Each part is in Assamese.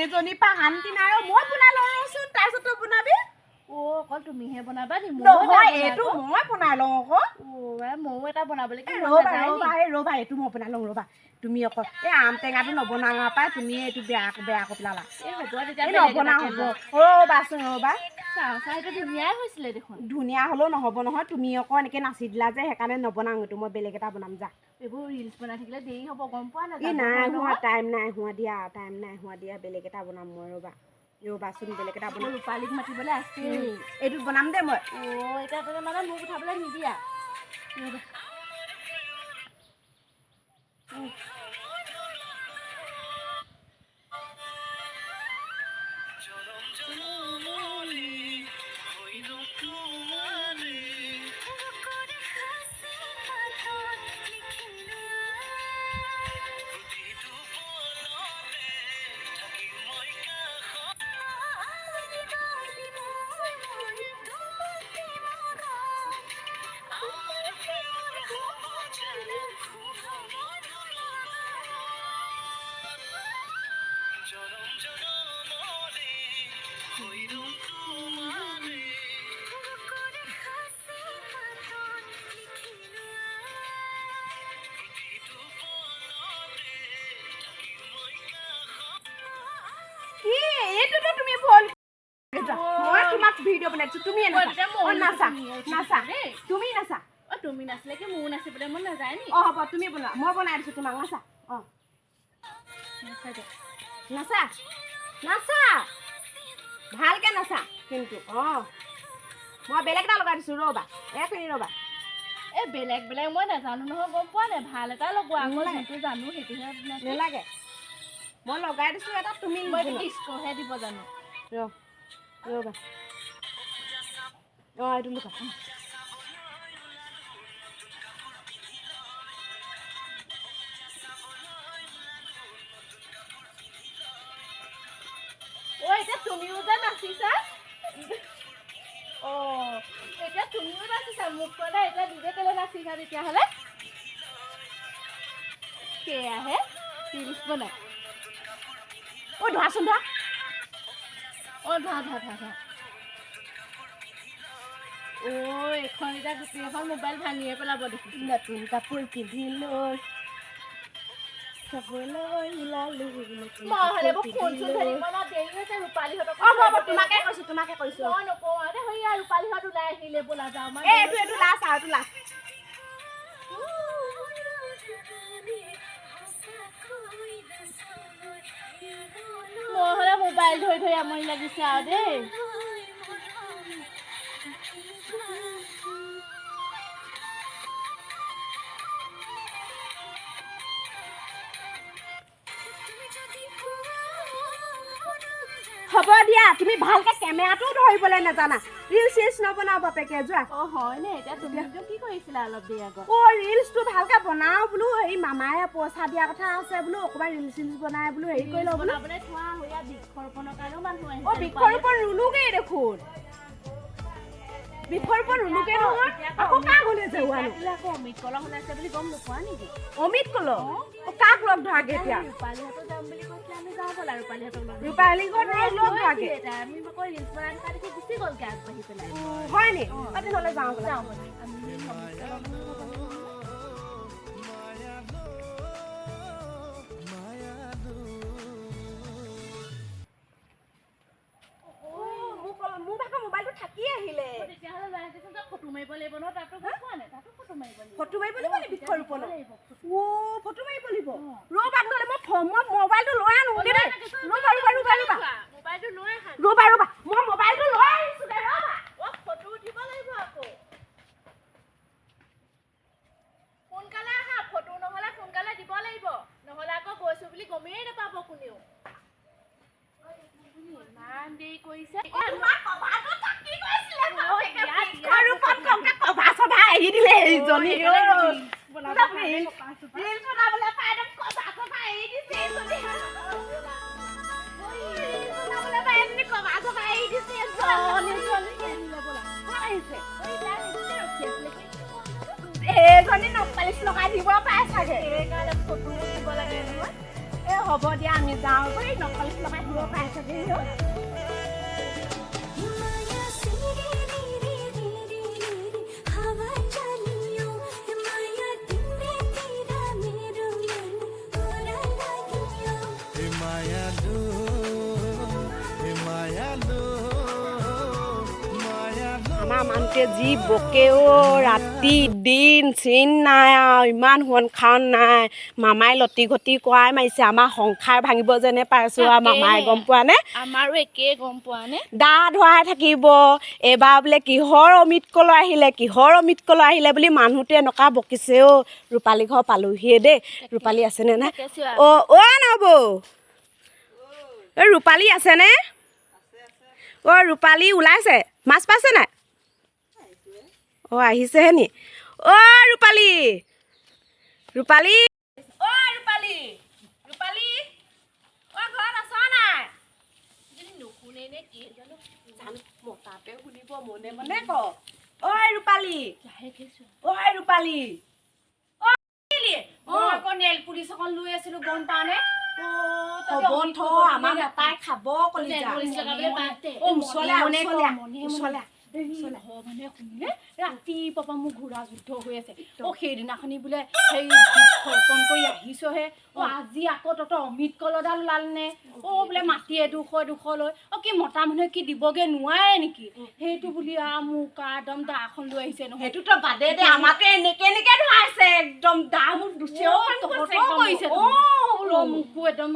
এজনী পাহান্তি নাই মই বনাই লওঁচোন তাৰপিছত তই বনাবি অকল তুমিহে বনাবা নি নহয় এইটো মই বনাই লওঁ আকৌ ময়ো এটা বনাবলৈ ৰ'বা এইটো মই বনাই লওঁ ৰ'বা তুমি অকল এই আম টেঙাটো নবনাবা পাই তুমি এইটো বেয়া কৰি পেলালা হ'ব তেতিয়া নবনা হ'ব ৰ'বাচোন ৰ'বা চাহটো ধুনীয়াই হৈছিলে দেখোন ধুনীয়া হ'লেও নহ'ব নহয় তুমি আকৌ এনেকৈ নাচি দিলা যে সেইকাৰণে নবনাওঁ এইটো মই বেলেগ এটা বনাম যা এইবোৰ ৰিলছ বনাই থাকিলে দেৰি হ'ব গম পোৱা নাই হোৱা টাইম নাই হোৱা দিয়া বেলেগ এটা বনাম মই ৰ'বাচোন বেলেগ এটা বনাম ৰূপালীক মাতিবলৈ আছে এইটোত বনাম দে মই এতিয়া তই মানে মোক উঠাবলৈ নিদিয়া ভিডিঅ' বনাইছো তুমি নাচা তুমি নাচা তুমি নাচিলে কি মোৰ নাচিবলৈ মন নাযায় নি হ'ব তুমি বনোৱা মই বনাই দিছো তোমাক নাচা নাচা ভালকে নাচা কিন্তু মই বেলেগ এটা লগাই দিছো ৰ'বা ৰ'বা এই বেলেগ মই নাজানো নহয় গম পোৱা নাই ভাল এটা লগোৱা আকৌ যিটো জানো সেইটোহে নালাগে মই লগাই দিছো এটা তুমি ডিস্ক'হে দিব জানো ৰ'বা এইটো লুকা এতিয়া তুমিও যে নাচিছা এতিয়া তুমিও নাচিছা মোক ক'লে এতিয়া নিজে কেলে নাচিছা তেতিয়াহ'লে সেয়াহে ৰিলছ বনাই ধোৱাচোন ধোৱা ধোৱা এখন এতিয়া গোটেই এখন মোবাইল ভাঙিয়ে পেলাব দেখি নতুন কাপোৰ পিন্ধিলৈ তোমাকে কৈছো ৰূপালীহঁত ওলাই আহিলে বোলা যাওঁ মই হ'লে মোবাইল ধৰি আমনি লাগিছে আৰু দেই হ'ব দিয়া তুমি ভালকে কেমেৰাটো ধৰিবলৈ নাজানা ৰিলছ নবনাও বাপেকে যোৱা হয় নে এতিয়া তুমি কি কৰিছিলা অলপ দেৰি আগত ৰিলছটো ভালকে বনাও বোলো এই মামায়ে পইচা দিয়া কথা আছে বোলো অকমান ৰিলছ বনাই বোলো হেৰি কৰি লওঁ বোলো বনাবলৈ থোৱা হৈয়া বৃক্ষৰোপণৰ কাৰণেও মানুহ বৃক্ষৰোপণ ৰুলোগেই দেখোন বৃক্ষৰোপণ ৰুলোকে নহয় আকৌ কাক হ'লে জেওৱানো আকৌ অমিত কলহ ওলাইছে বুলি গম নোপোৱা নেকি অমিত কলহ কাক লগ ধৰাগে এতিয়া ৰূপালীহঁতো যাম বুলি কৈছিলে আমি যাওঁ ব'লা ৰূপালীহঁতক লগ ৰূপালী ঘৰত লগ ধৰাগে আমি আকৌ ৰিলচ বনাই থকা দেখি গুচি গ'লগে আগবাঢ়ি পেলাই হয় নি তেনেহ'লে যাওঁ ব'লা যাওঁ ব'লা আমি অমিত কলহ মোৰ ভাগৰ মোবাইলটো থাকি আহিলে তেতিয়াহ'লে লৈ আহিছোঁ তই ফটো মাৰিব লাগিব নহয় তাতো গম পোৱা নাই তাতো ফটো মাৰিব লাগিব ফটো মাৰিব লাগিব নি বৃক্ষৰোপণত ফটো মাৰিব লাগিব ৰ'বা নহ'লে মই মোবাইলটো লৈ আনো দেই মোবাইলটো লৈ আহা ৰ'বা মই মোবাইলটো লৈ আহিছোঁ দে ৰ'বা ফটো উঠিব লাগিব আকৌ সোনকালে আহা ফটো নহ'লে সোনকালে দিব লাগিব নহ'লে আকৌ গৈছোঁ বুলি গমেই নাপাব কোনেও ইমান দেৰি কৰিছে এৰি দিলে এইজনী এইজনী নপালিচ লগাই দিব পাৰে চাগে সেইকাৰণে ফটো উঠিব লাগে নহয় হ'ব দিয়া আমি যাওঁ এই নপালিচ লগাই দিব পাৰে চাগে আমাৰ মানুহটোৱে যি বকেও ৰাতি দিন চিন নাই আৰু ইমান সোণ খাৱন নাই মামাই লতি ঘটি কৰাই মাৰিছে আমাৰ সংসাৰ ভাঙিব যেনে পাইছোঁ আৰু মামাই গম পোৱা নে আমাৰো একেই গম পোৱা নে দা ধুৱাই থাকিব এইবাৰ বোলে কিহৰ অমিত কলহ আহিলে বুলি মানুহটোৱে এনেকুৱা বকিছে অ' ৰূপালী ঘৰ পালোহিয়ে দেই ৰূপালী আছেনে নাই নবৌ এই ৰূপালী আছেনে ৰূপালী ওলাইছে মাছ পাইছে নাই আহিছেহে নি ৰূপালী ঘৰত আছ নাই নুশুনে নে কি জানো মতাতে শুনিব মনে মনে ক ৰূপালী ৰূপালী আকৌ নেল পুলিচ অকণ লৈ আছিলো গম পাওঁ নে আমাৰ মতাই খাব ৰাতিপুৱা মোৰ ঘোঁৰা যুদ্ধ হৈ আছে সেইদিনাখনি বোলে সেই বৃক্ষৰোপণ কৰি আহিছহে আজি আকৌ তহঁতৰ অমিত কলহডাল ওলালনে বোলে মাটি এডোখৰ লৈ কি মতা মানুহে কি দিবগে নোৱাৰে নেকি সেইটো বুলি মোক একদম দাখন লৈ আহিছে নহয় সেইটোতো বাদে দে আমাকে এনেকে ধৰাইছে একদম দা মোক কৰিছে মোকো একদম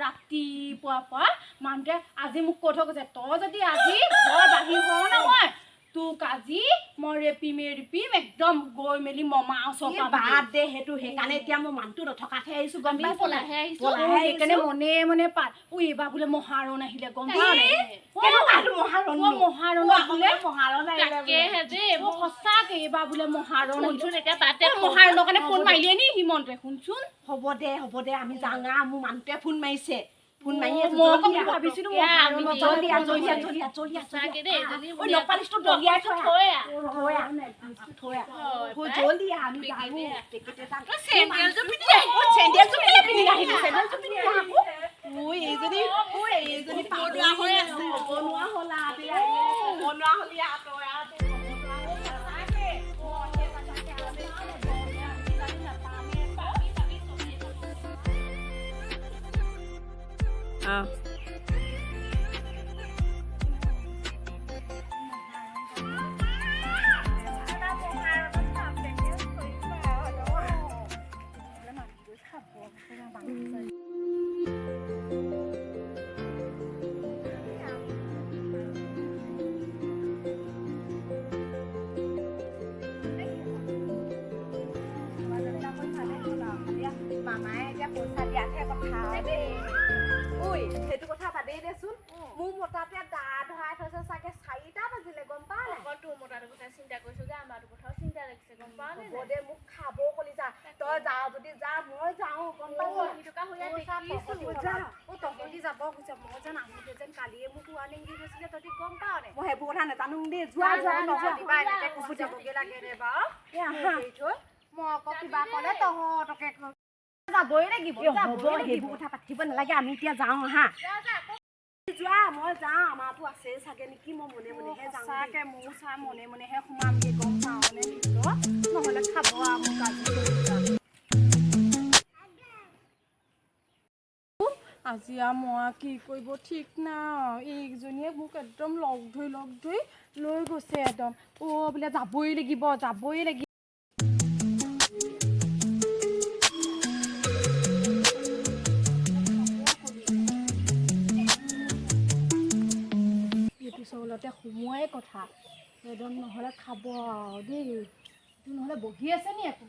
ৰাতিপুৱাৰ পৰা মানুহটোৱে আজি মোক কৈ থৈ গৈছে তই যদি আজি ঘৰ বাহিৰ হওঁ নহয় তোক আজি মই ৰেপিম একদম গৈ মেলি মমা ওচৰ বাদ দে সেইটো সেইকাৰণে এতিয়া মই মানুহটো নথকাতহে আহিছো গম পাইছ সেইকাৰণে মনে পাত এইবাৰ বোলে মহাৰণ আহিলে গম পাৱ সঁচাকে এইবাৰ বোলে মহাৰণৰ কাৰণে ফোন মাৰিলে নি হিমন্তে শুনচোন হ'ব দে আমি যাওঁ মোৰ মানুহটোৱে ফোন মাৰিছে ফোন মাৰি ভাবিছিলো মামায়ে এতিয়া পইচা দিয়াতহে কথা সেইটো কথা বাদেই দেচোন মোৰ মতাটোৱে দা ধৰাই থৈছে চাগে 4টা বাজিলে গম পাৱ তোৰ মতাটোৰ কথা চিন্তা কৰিছ গৈছো যে আমাৰটো কথাও চিন্তা লাগিছে গম পাৱ নে? হ'ব দে মোক খাব কলি যা তই যাওঁ যদি যা মই যাওঁ গম পাইছ টকা হৈ দেখিছো যা তহঁতি যাব কৈছে মই যেন আহোঁতে যেন কালিয়ে মোক ৱাৰ্ণিং দি গৈছিলে তহঁতি গম পাৱ নে? মই সেইবোৰ কথা নাজানো দেই যোৱা যোৱা কিবা এনেকে কুকুৰ যাবগে লাগে নে বাৰু মই আকৌ কিবা ক'লে তহঁতকে যাবই লাগিব হ'ব সেইবোৰ কথা পাতিব নালাগে আমি এতিয়া যাওঁ হা যোৱা মই যাওঁ আমাৰতো আছে চাগে নেকি মই মনে মনেহে যাওঁ সঁচাকে মোৰ চা মনে মনেহে সোমামগে গম পাৱনে নহ'লে খাব আৰু মোক আজি আৰু মই কি কৰিব ঠিক নাই এইকেইজনীয়ে মোক একদম লগ ধৰি লৈ গৈছে একদম বোলে যাবই লাগিব এইটো চৌলতে সোমোৱাই কথা একদম নহ'লে খাব আৰু দেই নহ'লে বহি আছে নি একো